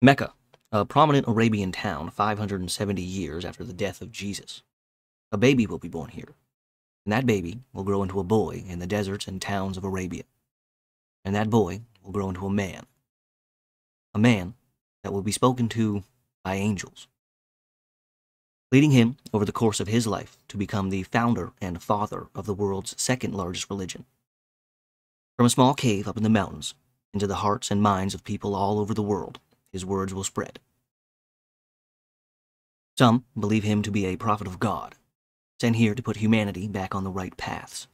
Mecca, a prominent Arabian town 570 years after the death of Jesus. A baby will be born here, and that baby will grow into a boy in the deserts and towns of Arabia. And that boy will grow into a man that will be spoken to by angels, leading him over the course of his life to become the founder and father of the world's second largest religion. From a small cave up in the mountains into the hearts and minds of people all over the world, his words will spread. Some believe him to be a prophet of God, sent here to put humanity back on the right paths.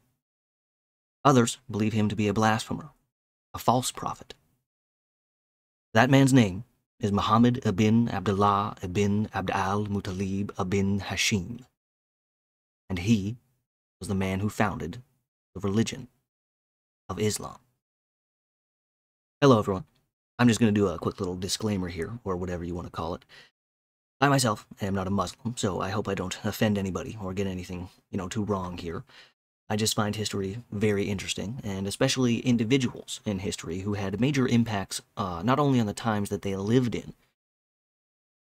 Others believe him to be a blasphemer, a false prophet. That man's name is Muhammad ibn Abdullah ibn Abd al-Muttalib ibn Hashim, and he was the man who founded the religion of Islam. Hello everyone, I'm just going to do a quick little disclaimer here, or whatever you want to call it. I myself am not a Muslim, so I hope I don't offend anybody or get anything, too wrong here. I just find history very interesting, and especially individuals in history who had major impacts not only on the times that they lived in,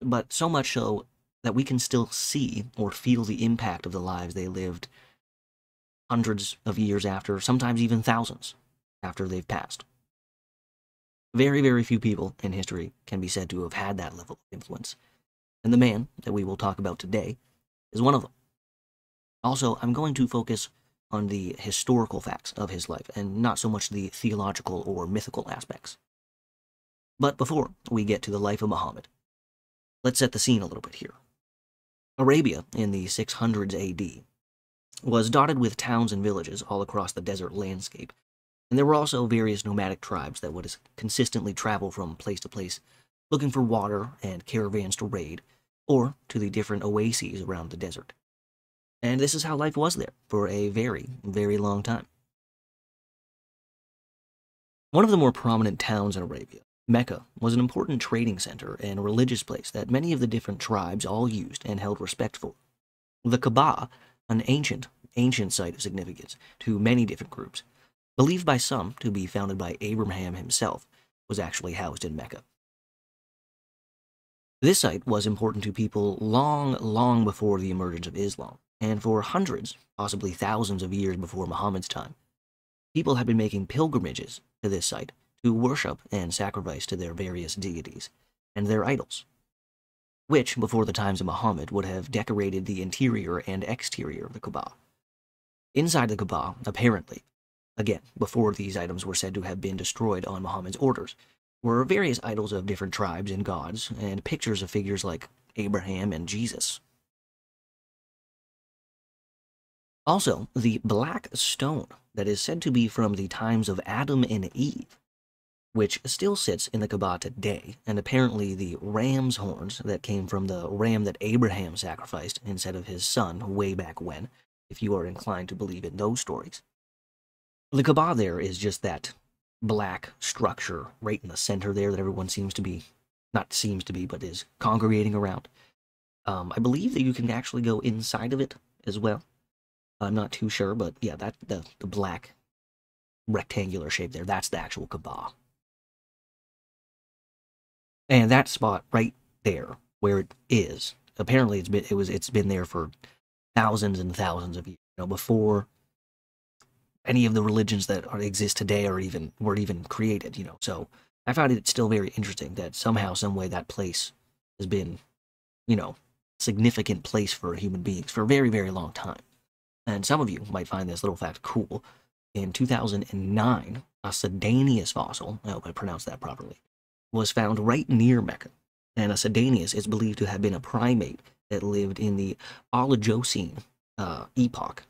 but so much so that we can still see or feel the impact of the lives they lived hundreds of years after, sometimes even thousands after they've passed. Very, very few people in history can be said to have had that level of influence, and the man that we will talk about today is one of them. Also, I'm going to focus on the historical facts of his life, and not so much the theological or mythical aspects. But before we get to the life of Muhammad, let's set the scene a little bit here. Arabia in the 600s AD was dotted with towns and villages all across the desert landscape, and there were also various nomadic tribes that would consistently travel from place to place, looking for water and caravans to raid, or to the different oases around the desert. And this is how life was there for a very, very long time. One of the more prominent towns in Arabia, Mecca, was an important trading center and a religious place that many of the different tribes all used and held respect for. The Kaaba, an ancient site of significance to many different groups, believed by some to be founded by Abraham himself, was actually housed in Mecca. This site was important to people long, long before the emergence of Islam, and for hundreds, possibly thousands of years before Muhammad's time, people had been making pilgrimages to this site to worship and sacrifice to their various deities and their idols, which, before the times of Muhammad, would have decorated the interior and exterior of the Kaaba. Inside the Kaaba, apparently, again, before these items were said to have been destroyed on Muhammad's orders, were various idols of different tribes and gods, and pictures of figures like Abraham and Jesus. Also, the black stone that is said to be from the times of Adam and Eve, which still sits in the Kaaba today, and apparently the ram's horns that came from the ram that Abraham sacrificed instead of his son way back when, if you are inclined to believe in those stories. The Kaaba there is just that black structure right in the center there that everyone but is congregating around. I believe that you can actually go inside of it as well. I'm not too sure, but yeah, that the black rectangular shape there, that's the actual Kaaba. And that spot right there, where it is, apparently it's been there for thousands and thousands of years, before any of the religions that exist today were even created, So I found it still very interesting that somehow, some way, that place has been, significant place for human beings for a very, very long time. And some of you might find this little fact cool. In 2009, a Sedanius fossil, I hope I pronounced that properly, was found right near Mecca. And a Sedanius is believed to have been a primate that lived in the Oligocene epoch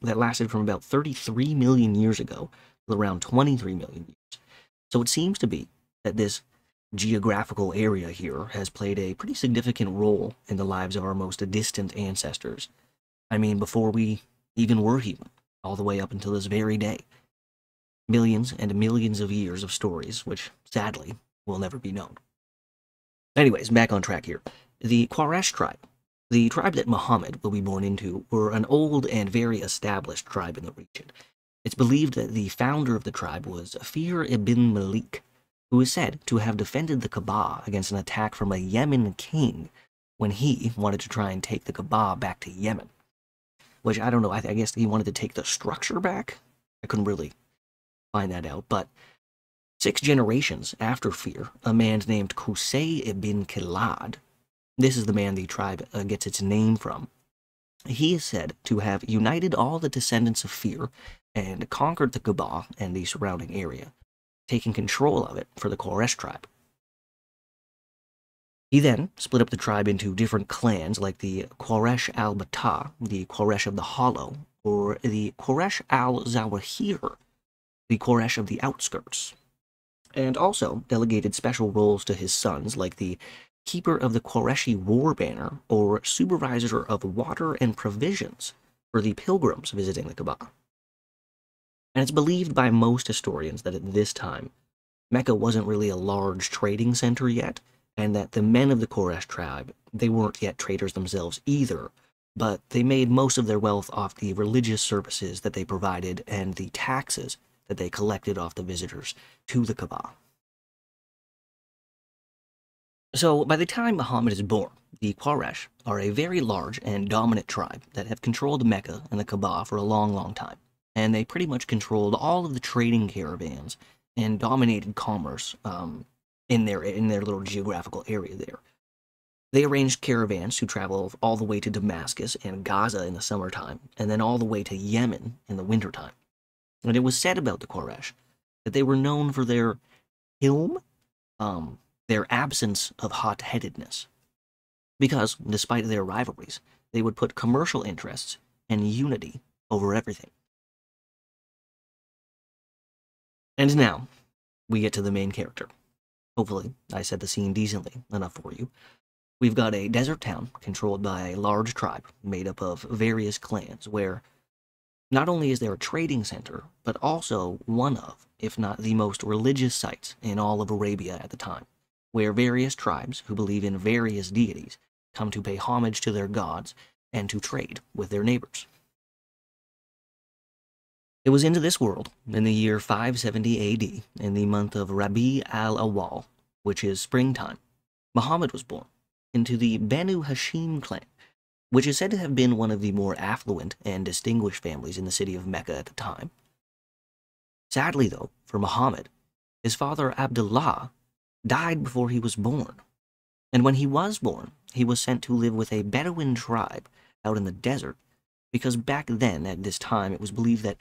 that lasted from about 33 million years ago to around 23 million years. So it seems to be that this geographical area here has played a pretty significant role in the lives of our most distant ancestors. I mean, before we even were human, all the way up until this very day. Millions and millions of years of stories, which, sadly, will never be known. Anyways, back on track here. The Quraysh tribe, the tribe that Muhammad will be born into, were an old and very established tribe in the region. It's believed that the founder of the tribe was Hira ibn Malik, who is said to have defended the Kaaba against an attack from a Yemen king when he wanted to try and take the Kaaba back to Yemen. Which, I don't know, I guess he wanted to take the structure back? I couldn't really find that out, but 6 generations after Fear, a man named Qusay ibn Kilad, this is the man the tribe gets its name from, he is said to have united all the descendants of Fear and conquered the Kaaba and the surrounding area, taking control of it for the Quraysh tribe. He then split up the tribe into different clans like the Quraysh al-Bata, the Quraysh of the Hollow, or the Quraysh al-Zawahir, the Quraysh of the outskirts, and also delegated special roles to his sons like the keeper of the Qurayshi war banner or supervisor of water and provisions for the pilgrims visiting the Kaaba. And it's believed by most historians that at this time, Mecca wasn't really a large trading center yet, and that the men of the Quraysh tribe, they weren't yet traders themselves either, but they made most of their wealth off the religious services that they provided and the taxes that they collected off the visitors to the Kaaba. So, by the time Muhammad is born, the Quraysh are a very large and dominant tribe that have controlled Mecca and the Kaaba for a long, long time, and they pretty much controlled all of the trading caravans and dominated commerce in their little geographical area there. They arranged caravans to travel all the way to Damascus and Gaza in the summertime, and then all the way to Yemen in the wintertime. And it was said about the Quraysh that they were known for their hilm, their absence of hot-headedness, because, despite their rivalries, they would put commercial interests and unity over everything. And now, we get to the main character. Hopefully, I set the scene decently enough for you. We've got a desert town controlled by a large tribe made up of various clans, where not only is there a trading center, but also one of, if not the most religious sites in all of Arabia at the time, where various tribes who believe in various deities come to pay homage to their gods and to trade with their neighbors. It was into this world, in the year 570 AD, in the month of Rabi al-Awwal, which is springtime, Muhammad was born, into the Banu Hashim clan, which is said to have been one of the more affluent and distinguished families in the city of Mecca at the time. Sadly, though, for Muhammad, his father Abdullah died before he was born, and when he was born, he was sent to live with a Bedouin tribe out in the desert, because back then, at this time, it was believed that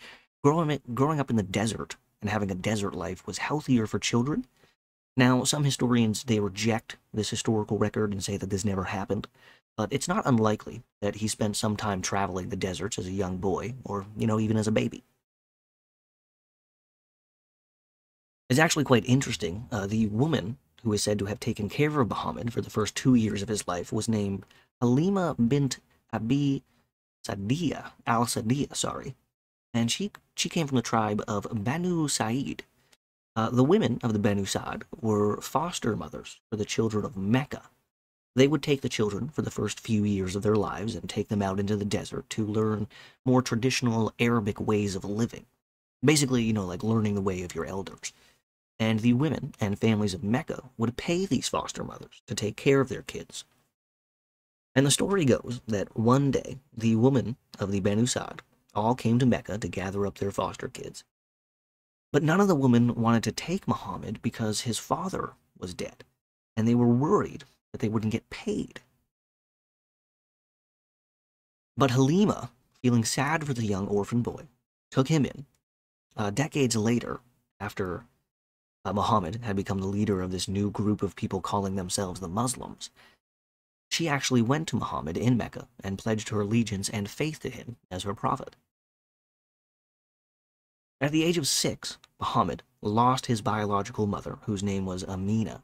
growing up in the desert and having a desert life was healthier for children. Now, some historians, they reject this historical record and say that this never happened, but it's not unlikely that he spent some time traveling the deserts as a young boy, or, even as a baby. It's actually quite interesting. The woman who is said to have taken care of Muhammad for the first 2 years of his life was named Halima bint Abi al-Sadiya, sorry. And she came from the tribe of Banu Sa'id. The women of the Banu Sa'id were foster mothers for the children of Mecca. They would take the children for the first few years of their lives and take them out into the desert to learn more traditional Arabic ways of living. Basically, like learning the way of your elders. And the women and families of Mecca would pay these foster mothers to take care of their kids. And the story goes that one day, the women of the Banu Sa'id all came to Mecca to gather up their foster kids. But none of the women wanted to take Muhammad because his father was dead, and they were worried that they wouldn't get paid. But Halima, feeling sad for the young orphan boy, took him in. Decades later, after Muhammad had become the leader of this new group of people calling themselves the Muslims, she actually went to Muhammad in Mecca and pledged her allegiance and faith to him as her prophet. At the age of 6, Muhammad lost his biological mother, whose name was Amina,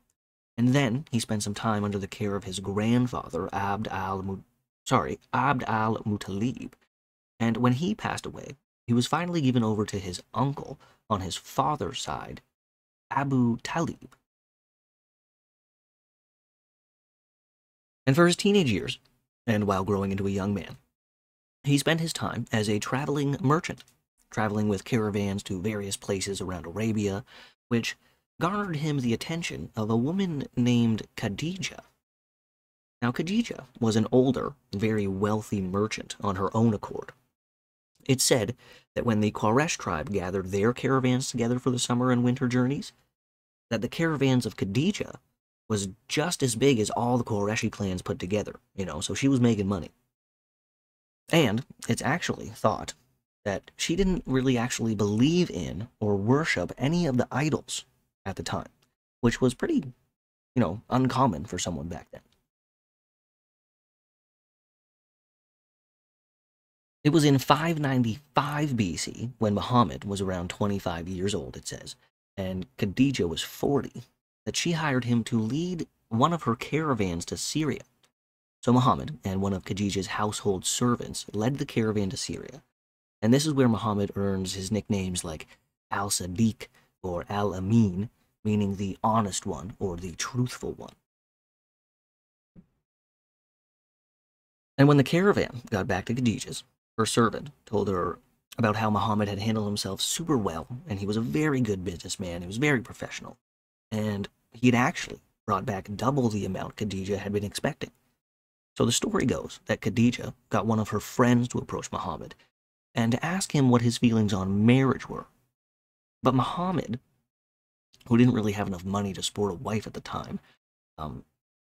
and then he spent some time under the care of his grandfather, Abd al-Muttalib, and when he passed away, he was finally given over to his uncle on his father's side, Abu Talib. And for his teenage years, and while growing into a young man, he spent his time as a traveling merchant, traveling with caravans to various places around Arabia, which garnered him the attention of a woman named Khadija. Now, Khadija was an older, very wealthy merchant on her own accord. It's said that when the Quraysh tribe gathered their caravans together for the summer and winter journeys, that the caravans of Khadija was just as big as all the Qurayshi clans put together, so she was making money. And it's actually thought that she didn't really actually believe in or worship any of the idols at the time, which was pretty, uncommon for someone back then. It was in 595 BC, when Muhammad was around 25 years old, it says, and Khadija was 40, that she hired him to lead one of her caravans to Syria. So Muhammad and one of Khadija's household servants led the caravan to Syria, and this is where Muhammad earns his nicknames like al-Sadiq or al-Amin, meaning the honest one or the truthful one. And when the caravan got back to Khadija's, her servant told her about how Muhammad had handled himself super well, and he was a very good businessman, he was very professional, and he had actually brought back double the amount Khadija had been expecting. So the story goes that Khadija got one of her friends to approach Muhammad and to ask him what his feelings on marriage were. But Muhammad, who didn't really have enough money to support a wife at the time,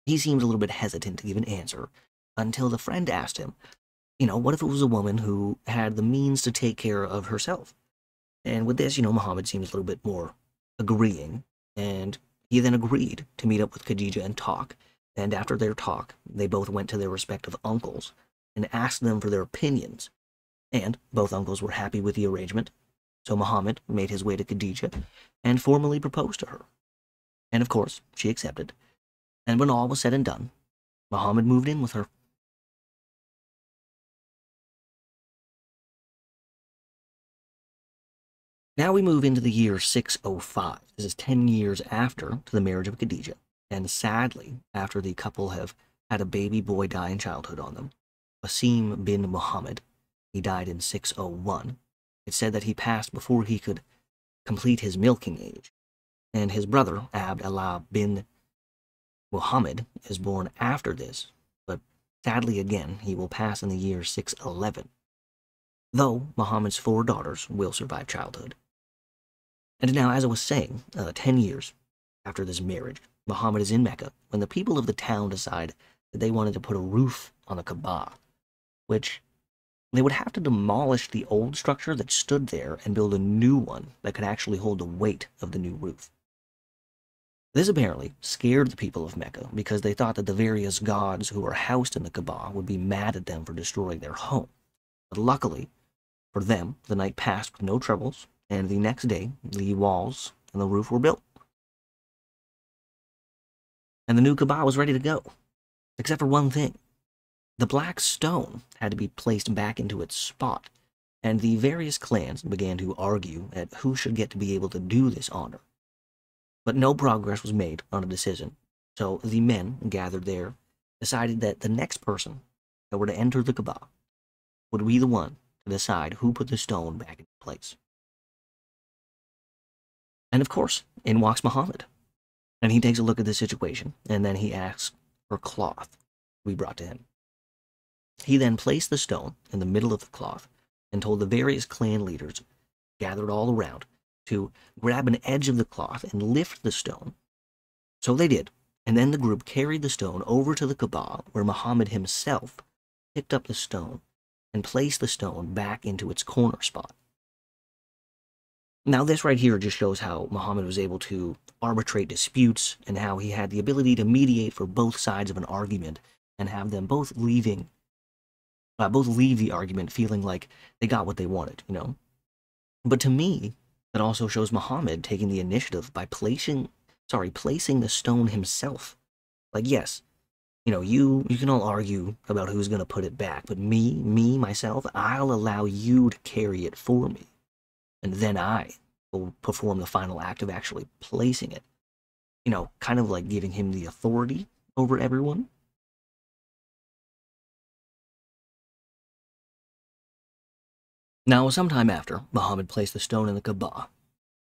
he seemed a little bit hesitant to give an answer until the friend asked him, what if it was a woman who had the means to take care of herself? And with this, Muhammad seemed a little bit more agreeing, and he then agreed to meet up with Khadija and talk. And after their talk, they both went to their respective uncles and asked them for their opinions. And both uncles were happy with the arrangement, so Muhammad made his way to Khadija and formally proposed to her. And of course, she accepted. And when all was said and done, Muhammad moved in with her. Now we move into the year 605. This is 10 years after the marriage of Khadija, and sadly, after the couple have had a baby boy die in childhood on them, Hashim bin Muhammad. He died in 601. It's said that he passed before he could complete his milking age, and his brother, Abdullah ibn Muhammad, is born after this, but sadly again, he will pass in the year 611, though Muhammad's 4 daughters will survive childhood. And now, as I was saying, 10 years after this marriage, Muhammad is in Mecca when the people of the town decide that they wanted to put a roof on the Kaaba, which they would have to demolish the old structure that stood there and build a new one that could actually hold the weight of the new roof. This apparently scared the people of Mecca because they thought that the various gods who were housed in the Kaaba would be mad at them for destroying their home. But luckily for them, the night passed with no troubles, and the next day, the walls and the roof were built. And the new Kaaba was ready to go, except for one thing. The black stone had to be placed back into its spot, and the various clans began to argue at who should get to be able to do this honor. But no progress was made on a decision, so the men gathered there decided that the next person that were to enter the Kaaba would be the one to decide who put the stone back into place. And of course, in walks Muhammad, and he takes a look at the situation, and then he asks for cloth to be brought to him. He then placed the stone in the middle of the cloth and told the various clan leaders gathered all around to grab an edge of the cloth and lift the stone. So they did, and then the group carried the stone over to the Kaaba, where Muhammad himself picked up the stone and placed the stone back into its corner spot. Now this right here just shows how Muhammad was able to arbitrate disputes and how he had the ability to mediate for both sides of an argument and have them both leave the argument feeling like they got what they wanted, But to me, that also shows Muhammad taking the initiative by placing the stone himself. Like, yes, you can all argue about who's going to put it back, but myself, I'll allow you to carry it for me. And then I will perform the final act of actually placing it. Kind of like giving him the authority over everyone. Now, sometime after Muhammad placed the stone in the Kaaba,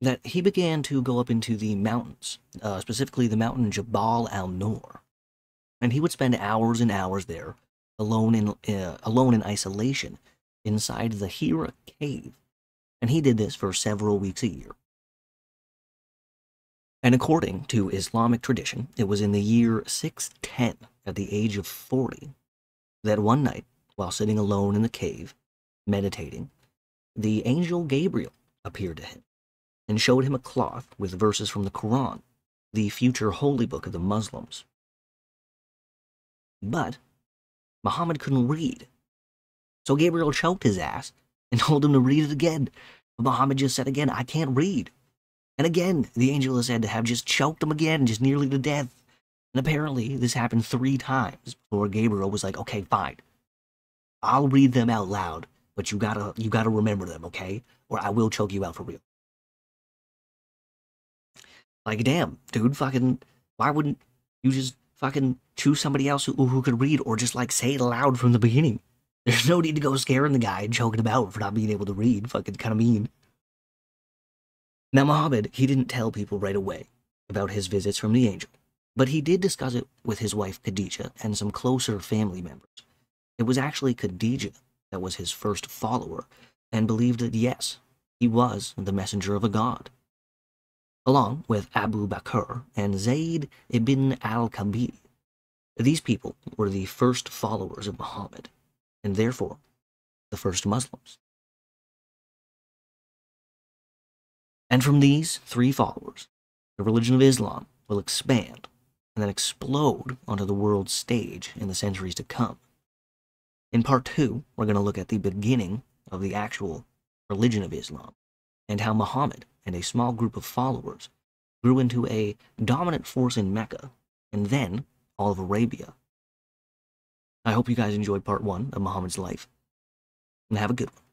that he began to go up into the mountains, specifically the mountain Jabal al-Nur, and he would spend hours and hours there, alone in isolation, inside the Hira cave, and he did this for several weeks a year. And according to Islamic tradition, it was in the year 610, at the age of 40, that one night, while sitting alone in the cave, meditating, the angel Gabriel appeared to him and showed him a cloth with verses from the Quran, the future holy book of the Muslims. But Muhammad couldn't read, so Gabriel choked his ass and told him to read it again. But Muhammad just said again, "I can't read." And again, the angel is said to have just choked him again, just nearly to death. And apparently, this happened 3 times before Gabriel was like, "Okay, fine. I'll read them out loud, but you gotta remember them, okay? Or I will choke you out for real." Like, damn, dude, fucking, why wouldn't you just fucking choose somebody else who could read, or just like say it aloud from the beginning? There's no need to go scaring the guy and choking him out for not being able to read. Fucking kind of mean. Now, Muhammad, he didn't tell people right away about his visits from the angel, but he did discuss it with his wife Khadija and some closer family members. It was actually Khadija that was his first follower and believed that yes, he was the messenger of a god, along with Abu Bakr and Zayd ibn al-Kabir. These people were the first followers of Muhammad, and therefore the first Muslims. And from these 3 followers, the religion of Islam will expand and then explode onto the world stage in the centuries to come. In part 2, we're going to look at the beginning of the actual religion of Islam and how Muhammad and a small group of followers grew into a dominant force in Mecca and then all of Arabia. I hope you guys enjoyed part 1 of Muhammad's life, and have a good one.